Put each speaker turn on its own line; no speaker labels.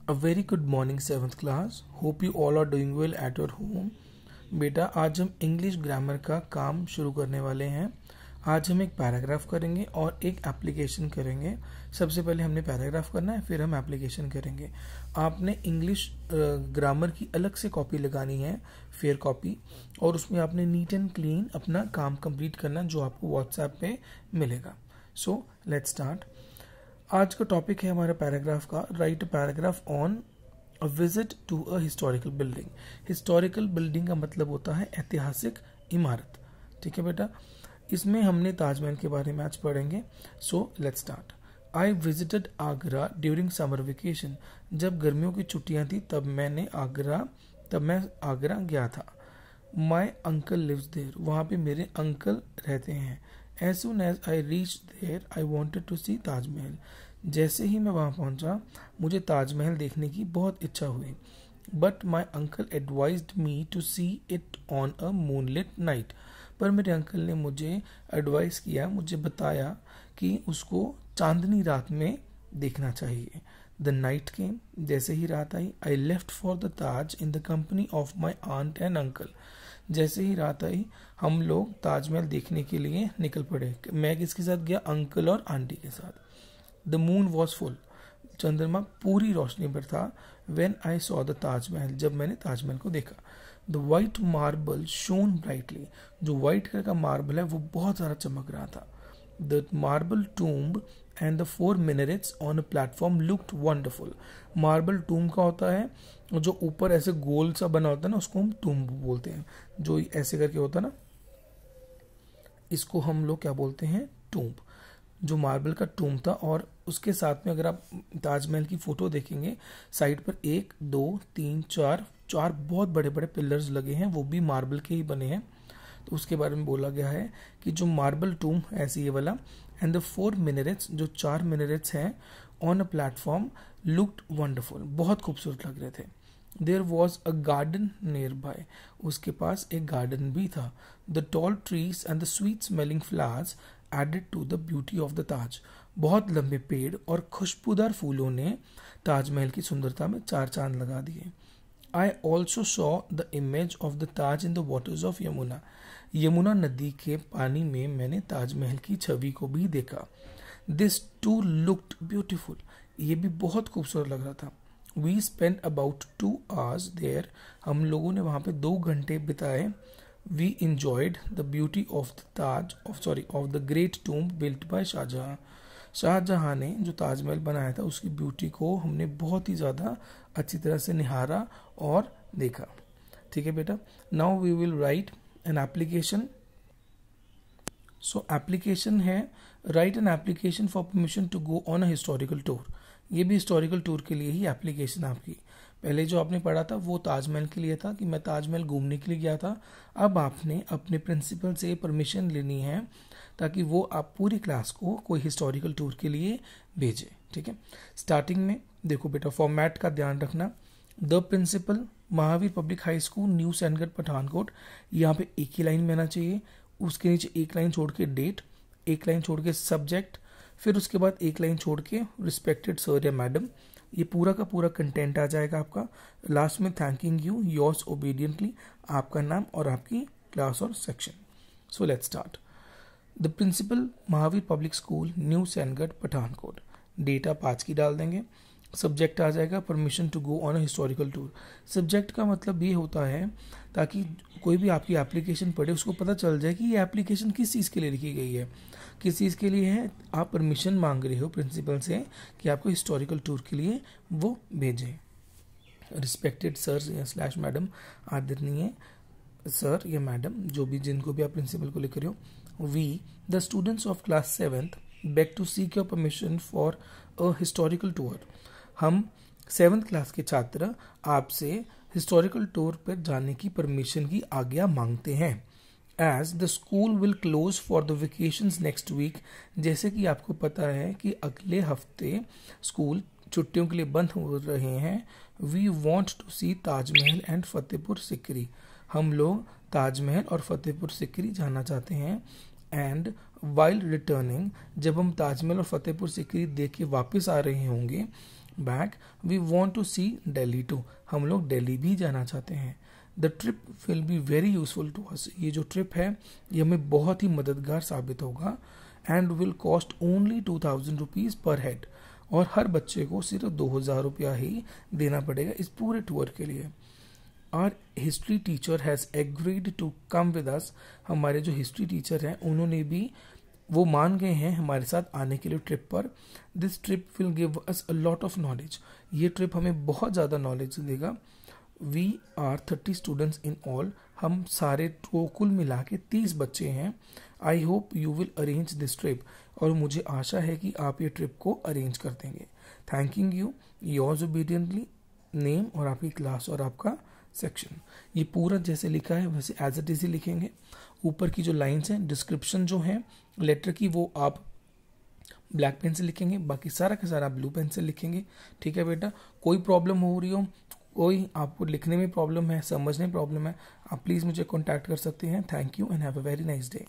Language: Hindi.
A very good morning 7th class. Hope you all are doing well at your home. बेटा आज हम इंग्लिश ग्रामर का काम शुरू करने वाले हैं। आज हम एक पैराग्राफ करेंगे और एक एप्लीकेशन करेंगे। सबसे पहले हमने पैराग्राफ करना है, फिर हम एप्लीकेशन करेंगे। आपने इंग्लिश ग्रामर की अलग से कॉपी लगानी है, फेयर कॉपी, और उसमें आपने नीट एंड क्लीन अपना काम कंप्लीट करना जो आपको व्हाट्सएप पे मिलेगा। So let's start. आज का टॉपिक है हमारा पैराग्राफ का, write paragraph on a visit to a historical building. Historical building का मतलब होता है ऐतिहासिक इमारत। ठीक है बेटा, इसमें हमने ताजमहल के बारे में आज पढ़ेंगे। सो let's start. I visited Agra during summer vacation. जब गर्मियों की छुट्टियां थी तब मैं आगरा गया था। My uncle lives there. वहाँ पे मेरे अंकल रहते हैं। As soon as I reached there, I wanted to see Taj Mahal. जैसे ही मैं वहाँ पहुँचा मुझे ताजमहल देखने की बहुत इच्छा हुई। But my uncle advised me to see it on a moonlit night। पर मेरे अंकल ने मुझे एडवाइस किया, मुझे बताया कि उसको चांदनी रात में देखना चाहिए। The night came। जैसे ही रात आई, I left for the Taj in the company of my aunt and uncle। जैसे ही रात आई हम लोग ताजमहल देखने के लिए निकल पड़े। मैं किसके साथ गया? अंकल और आंटी के साथ। The moon was full. चंद्रमा पूरी रोशनी पर था। When I saw the Taj Mahal. जब मैंने ताजमहल को देखा। The white marble shown brightly. जो व्हाइट कलर का मार्बल है वो बहुत सारा चमक रहा था। The marble tomb and the 4 minarets on a platform looked wonderful. Marble tomb का होता है जो ऊपर ऐसे गोल सा बना होता है ना, उसको हम टूम्ब बोलते हैं। जो ऐसे करके होता है ना, इसको हम लोग क्या बोलते हैं? टूम्ब। जो मार्बल का टूम्ब था, और उसके साथ में अगर आप ताजमहल की फोटो देखेंगे, साइड पर 1 2 3 4 बहुत बड़े बड़े पिलर्स लगे हैं, वो भी मार्बल के ही बने हैं। तो उसके बारे में बोला गया है कि जो मार्बल टूम्ब ऐसे ये वाला, एंड द 4 मिनरेट्स, जो 4 मिनरेट्स हैं, on a platform looked wonderful, बहुत खूबसूरत लग रहे थे। There was a garden nearby. उसके पास एक गार्डन भी था। The tall trees and the sweet smelling flowers added to the beauty of the Taj. बहुत लंबे पेड़ और खुशबूदार फूलों ने ताजमहल की सुंदरता में 4 चांद लगा दिए। I also saw the image of the Taj in the waters of Yamuna. Yamuna नदी के पानी में मैंने ताजमहल की छवि को भी देखा। This too looked beautiful. ये भी बहुत खूबसूरत लग रहा था। We spend about 2 hours there. हम लोगों ने वहाँ पे 2 घंटे बिताए। We enjoyed the beauty of the of the great tomb built by Shah Jahan. Shah Jahan ने जो ताजमहल बनाया था उसकी ब्यूटी को हमने बहुत ही ज़्यादा अच्छी तरह से निहारा और देखा। ठीक है बेटा, now we will write an application. So application है, write an application for permission to go on a historical tour. ये भी हिस्टोरिकल टूर के लिए ही एप्लीकेशन आपकी। पहले जो आपने पढ़ा था वो ताजमहल के लिए था कि मैं ताजमहल घूमने के लिए गया था। अब आपने अपने प्रिंसिपल से परमिशन लेनी है ताकि वो आप पूरी क्लास को कोई हिस्टोरिकल टूर के लिए भेजे। ठीक है, स्टार्टिंग में देखो बेटा, फॉर्मेट का ध्यान रखना। The principal, Mahavir public high school, new Saingarh, Pathankot. यहाँ पे एक ही लाइन में आना चाहिए। उसके नीचे एक लाइन छोड़ के डेट, एक लाइन छोड़ के सब्जेक्ट, फिर उसके बाद एक लाइन छोड़ के रिस्पेक्टेड सर या मैडम। ये पूरा का पूरा कंटेंट आ जाएगा आपका। लास्ट में थैंकिंग यू, योर्स ओबीडियंटली, आपका नाम और आपकी क्लास और section. So let's start. The principal, Mahavir public school, new Saingarh, Pathankot. Date आप आज की डाल देंगे। सब्जेक्ट आ जाएगा permission to go on a historical tour. Subject का मतलब ये होता है ताकि कोई भी आपकी एप्लीकेशन पढ़े उसको पता चल जाए कि ये एप्लीकेशन किस चीज़ के लिए लिखी गई है, किस चीज़ के लिए है। आप परमिशन मांग रहे हो प्रिंसिपल से कि आपको हिस्टोरिकल टूर के लिए वो भेजें। रिस्पेक्टेड सर या स्लैश मैडम आदर नहीं है, सर या मैडम जो भी, जिनको भी आप प्रिंसिपल को लिख रहे हो। We the students of class 7th beg to seek your permission for a historical tour. हम 7th क्लास के छात्र आपसे हिस्टोरिकल टूर पर जाने की परमिशन की आज्ञा मांगते हैं। As the school will close for the vacations next week. जैसे कि आपको पता है कि अगले हफ्ते स्कूल छुट्टियों के लिए बंद हो रहे हैं। We want to see Taj Mahal and Fatehpur Sikri. हम लोग ताजमहल और फतेहपुर सिकरी जाना चाहते हैं। एंड वाइल रिटर्निंग, जब हम ताजमहल और फतेहपुर सिकरी देख के वापस आ रहे होंगे, back we want to see Delhi too, हम लोग दिल्ली भी जाना चाहते हैं। The trip will be very useful to us, ये जो ट्रिप है ये हमें बहुत ही मददगार साबित होगा। And will cost only 2000 rupees पर हेड, और हर बच्चे को सिर्फ 2000 रुपया ही देना पड़ेगा इस पूरे टूर के लिए। Our history teacher has agreed to come with us, हमारे जो हिस्ट्री टीचर हैं उन्होंने भी वो मान गए हैं हमारे साथ आने के लिए ट्रिप पर। This trip will give us a lot of knowledge, ये ट्रिप हमें बहुत ज़्यादा नॉलेज देगा। We are 30 students in all, हम सारे को कुल मिला के 30 बच्चे हैं। I hope you will arrange this trip, और मुझे आशा है कि आप ये ट्रिप को अरेंज कर देंगे। Thanking you, yours obediently, name और आपकी क्लास और आपका सेक्शन। ये पूरा जैसे लिखा है वैसे एज इट इज ही लिखेंगे। ऊपर की जो लाइंस हैं, डिस्क्रिप्शन जो है लेटर की, वो आप ब्लैक पेन से लिखेंगे, बाकी सारा का सारा ब्लू पेन से लिखेंगे। ठीक है बेटा, कोई प्रॉब्लम हो रही हो, कोई आपको लिखने में प्रॉब्लम है, समझने में प्रॉब्लम है, आप प्लीज़ मुझे कॉन्टैक्ट कर सकते हैं। Thank you and have a very nice day.